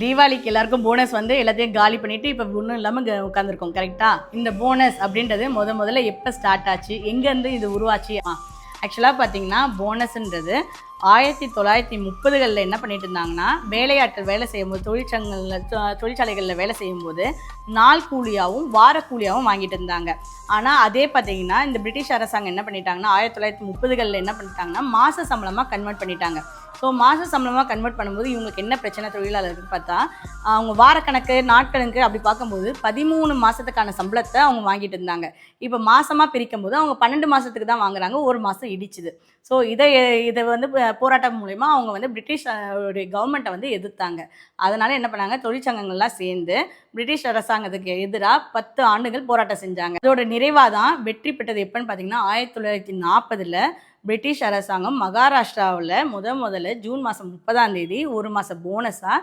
தீபாவளிக்கு எல்லாருக்கும் போனஸ் வந்து எல்லாத்தையும் காலி பண்ணிட்டு இப்போ ஒன்றும் இல்லாமல் உட்காந்துருக்கோம் கரெக்டா. இந்த போனஸ் அப்படின்றது முதல்ல எப்போ ஸ்டார்ட் ஆச்சு, எங்கேருந்து இது உருவாச்சு? ஆக்சுவலாக பார்த்தீங்கன்னா போனஸ்ன்றது 1930களில் என்ன பண்ணிட்டு இருந்தாங்கன்னா, வேலையாட்கள் வேலை செய்யும்போது தொழிற்சாலைகளில் வேலை செய்யும்போது நாள் கூலியாகவும் வார கூலியாகவும் வாங்கிட்டு இருந்தாங்க. ஆனால் அதே பார்த்தீங்கன்னா இந்த பிரிட்டிஷ் அரசாங்கம் என்ன பண்ணிட்டாங்கன்னா 1930களில் என்ன பண்ணிட்டாங்கன்னா மாத சம்பளமாக கன்வெர்ட் பண்ணிட்டாங்க. ஸோ மாத சம்பளமாக கன்வெர்ட் பண்ணும்போது இவங்களுக்கு என்ன பிரச்சனை தொழிலாளர்களுக்கு பார்த்தா, அவங்க வாரக்கணக்கு நாட்கணக்கு அப்படி பார்க்கும்போது 13 மாதத்துக்கான சம்பளத்தை அவங்க வாங்கிட்டு இருந்தாங்க. இப்போ மாதமாக பிரிக்கும் போது அவங்க 12 மாதத்துக்கு தான் வாங்குறாங்க, ஒரு மாதம் இடிச்சுது. ஸோ இதை வந்து போராட்டம் மூலயமா அவங்க வந்து பிரிட்டிஷ் கவர்மெண்ட்டை வந்து எதிர்த்தாங்க. அதனால் என்ன பண்ணாங்க, தொழிற்சங்கங்கள்லாம் சேர்ந்து பிரிட்டிஷ் அரசாங்கத்துக்கு எதிராக 10 ஆண்டுகள் போராட்டம் செஞ்சாங்க. அதோட நிறைவாக தான் வெற்றி பெற்றது எப்போன்னு பார்த்தீங்கன்னா 1940ல் பிரிட்டிஷ் அரசாங்கம் மகாராஷ்டிராவில் முதல்ல ஜூன் மாதம் 30ஆம் தேதி ஒரு மாதம் போனஸாக